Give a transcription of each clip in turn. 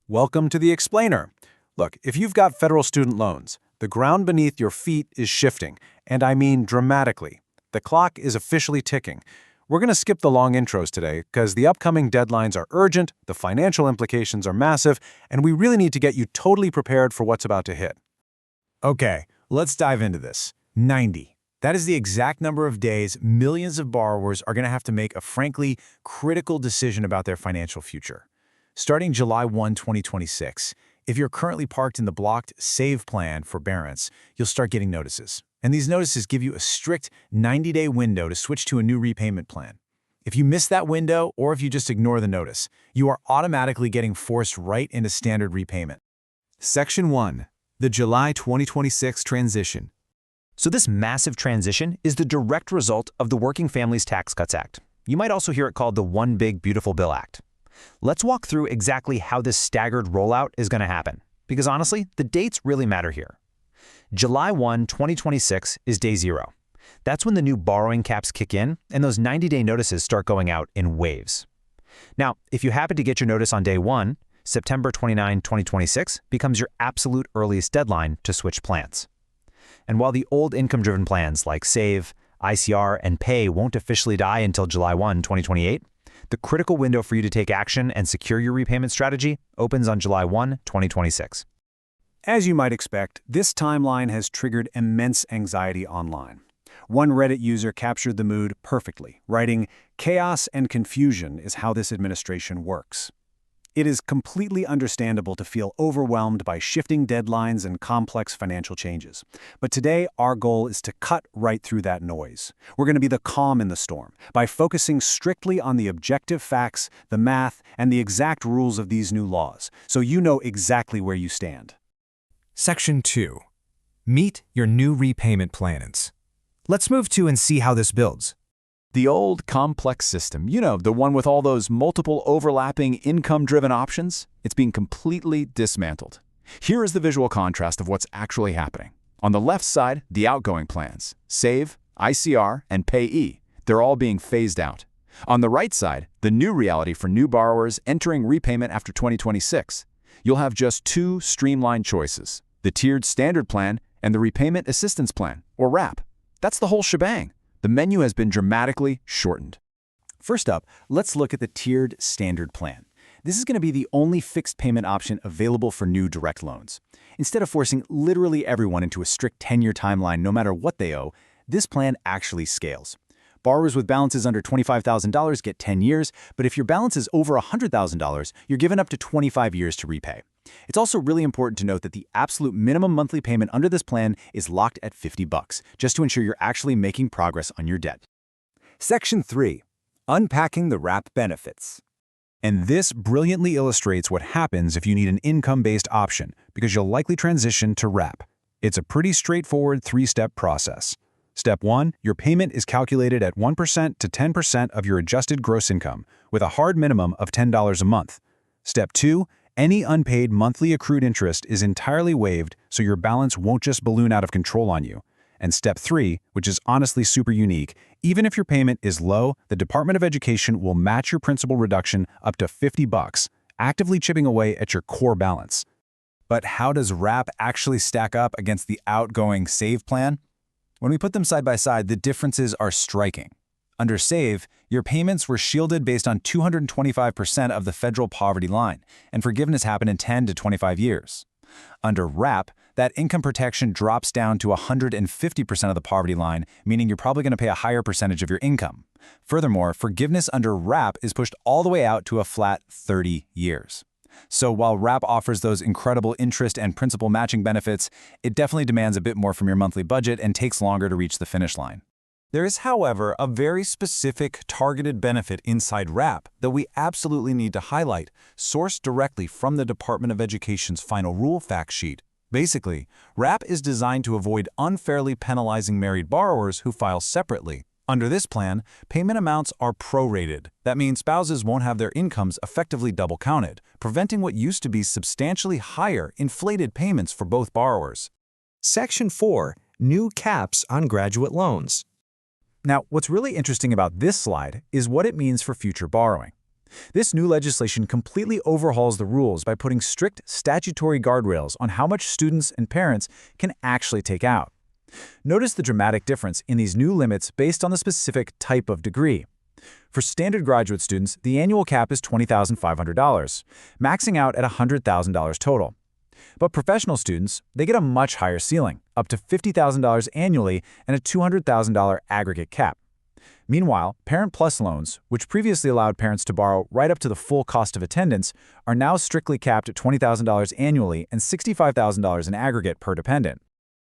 Welcome to the Explainer. Look, if you've got federal student loans, the ground beneath your feet is shifting, and I mean dramatically. The clock is officially ticking. We're going to skip the long intros today because the upcoming deadlines are urgent, the financial implications are massive, and we really need to get you totally prepared for what's about to hit. Okay, let's dive into this. 90. That is the exact number of days millions of borrowers are going to have to make a frankly critical decision about their financial future. Starting July 1, 2026, if you're currently parked in the blocked Save Plan forbearance, you'll start getting notices. And these notices give you a strict 90-day window to switch to a new repayment plan. If you miss that window, or if you just ignore the notice, you are automatically getting forced right into standard repayment. Section 1. The July 2026 transition. So this massive transition is the direct result of the Working Families Tax Cuts Act. You might also hear it called the One Big Beautiful Bill Act. Let's walk through exactly how this staggered rollout is going to happen, because honestly, the dates really matter here. July 1, 2026 is day 0. That's when the new borrowing caps kick in and those 90-day notices start going out in waves. Now, if you happen to get your notice on day 1, September 29, 2026 becomes your absolute earliest deadline to switch plans. And while the old income-driven plans like Save, ICR, and Pay won't officially die until July 1, 2028, the critical window for you to take action and secure your repayment strategy opens on July 1, 2026. As you might expect, this timeline has triggered immense anxiety online. One Reddit user captured the mood perfectly, writing, "Chaos and confusion is how this administration works." It is completely understandable to feel overwhelmed by shifting deadlines and complex financial changes. But today, our goal is to cut right through that noise. We're going to be the calm in the storm by focusing strictly on the objective facts, the math, and the exact rules of these new laws, so you know exactly where you stand. Section 2. Meet your new repayment plans. Let's move to and see how this builds. The old complex system, the one with all those multiple overlapping income-driven options, it's being completely dismantled. Here is the visual contrast of what's actually happening. On the left side, the outgoing plans, Save, ICR, and Payee, they're all being phased out. On the right side, the new reality for new borrowers entering repayment after 2026. You'll have just 2 streamlined choices, the tiered standard plan and the Repayment Assistance Plan, or RAP. That's the whole shebang. The menu has been dramatically shortened. First up, let's look at the tiered standard plan. This is going to be the only fixed payment option available for new direct loans. Instead of forcing literally everyone into a strict 10-year timeline no matter what they owe, this plan actually scales. Borrowers with balances under $25,000 get 10 years, but if your balance is over $100,000, you're given up to 25 years to repay. It's also really important to note that the absolute minimum monthly payment under this plan is locked at $50, just to ensure you're actually making progress on your debt. Section 3. Unpacking the RAP benefits. And this brilliantly illustrates what happens if you need an income-based option, because you'll likely transition to RAP. It's a pretty straightforward 3-step process. Step 1, your payment is calculated at 1% to 10% of your adjusted gross income, with a hard minimum of $10 a month. Step 2, any unpaid monthly accrued interest is entirely waived, so your balance won't just balloon out of control on you. And Step 3, which is honestly super unique, even if your payment is low, the Department of Education will match your principal reduction up to $50, actively chipping away at your core balance. But how does RAP actually stack up against the outgoing Save plan? When we put them side by side, the differences are striking. Under Save, your payments were shielded based on 225% of the federal poverty line, and forgiveness happened in 10 to 25 years. Under RAP, that income protection drops down to 150% of the poverty line, meaning you're probably going to pay a higher percentage of your income. Furthermore, forgiveness under RAP is pushed all the way out to a flat 30 years. So while RAP offers those incredible interest and principal matching benefits, it definitely demands a bit more from your monthly budget and takes longer to reach the finish line. There is, however, a very specific targeted benefit inside RAP that we absolutely need to highlight, sourced directly from the Department of Education's final rule fact sheet. Basically, RAP is designed to avoid unfairly penalizing married borrowers who file separately. Under this plan, payment amounts are prorated. That means spouses won't have their incomes effectively double-counted, preventing what used to be substantially higher inflated payments for both borrowers. Section 4. New caps on graduate loans. Now, what's really interesting about this slide is what it means for future borrowing. This new legislation completely overhauls the rules by putting strict statutory guardrails on how much students and parents can actually take out. Notice the dramatic difference in these new limits based on the specific type of degree. For standard graduate students, the annual cap is $20,500, maxing out at $100,000 total. But professional students, they get a much higher ceiling, up to $50,000 annually and a $200,000 aggregate cap. Meanwhile, Parent Plus loans, which previously allowed parents to borrow right up to the full cost of attendance, are now strictly capped at $20,000 annually and $65,000 in aggregate per dependent.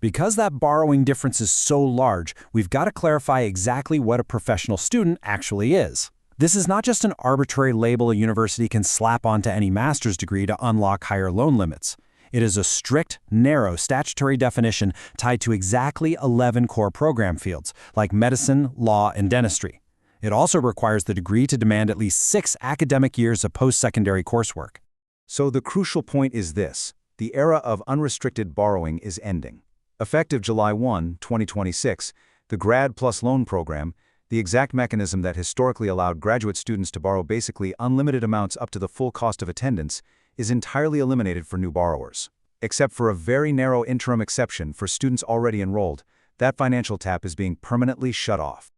Because that borrowing difference is so large, we've got to clarify exactly what a professional student actually is. This is not just an arbitrary label a university can slap onto any master's degree to unlock higher loan limits. It is a strict, narrow statutory definition tied to exactly 11 core program fields, like medicine, law, and dentistry. It also requires the degree to demand at least 6 academic years of post-secondary coursework. So the crucial point is this: the era of unrestricted borrowing is ending. Effective July 1, 2026, the Grad Plus Loan Program, the exact mechanism that historically allowed graduate students to borrow basically unlimited amounts up to the full cost of attendance, is entirely eliminated for new borrowers. Except for a very narrow interim exception for students already enrolled, that financial tap is being permanently shut off.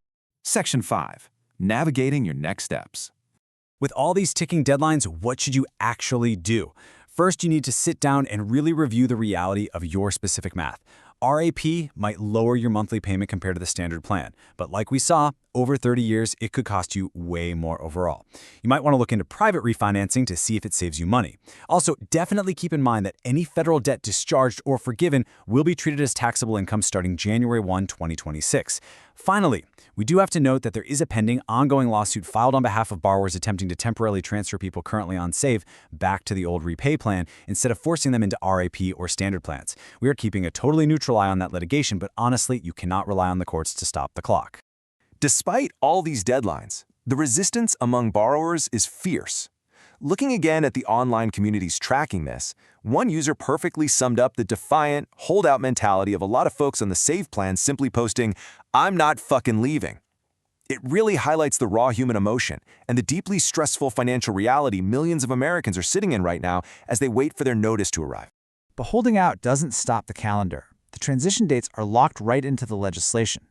Section 5. Navigating your next steps. With all these ticking deadlines, what should you actually do? First, you need to sit down and really review the reality of your specific math. RAP might lower your monthly payment compared to the standard plan, but like we saw, over 30 years, it could cost you way more overall. You might want to look into private refinancing to see if it saves you money. Also, definitely keep in mind that any federal debt discharged or forgiven will be treated as taxable income starting January 1, 2026. Finally, we do have to note that there is a pending ongoing lawsuit filed on behalf of borrowers attempting to temporarily transfer people currently on SAVE back to the old Repay plan instead of forcing them into RAP or standard plans. We are keeping a totally neutral eye on that litigation, but honestly, you cannot rely on the courts to stop the clock. Despite all these deadlines, the resistance among borrowers is fierce. Looking again at the online communities tracking this, one user perfectly summed up the defiant, holdout mentality of a lot of folks on the SAVE plan simply posting, "I'm not fucking leaving." It really highlights the raw human emotion and the deeply stressful financial reality millions of Americans are sitting in right now as they wait for their notice to arrive. But holding out doesn't stop the calendar. The transition dates are locked right into the legislation.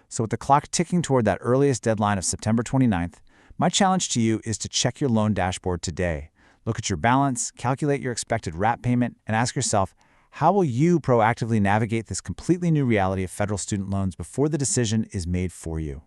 So with the clock ticking toward that earliest deadline of September 29th, my challenge to you is to check your loan dashboard today. Look at your balance, calculate your expected RAP payment, and ask yourself, how will you proactively navigate this completely new reality of federal student loans before the decision is made for you?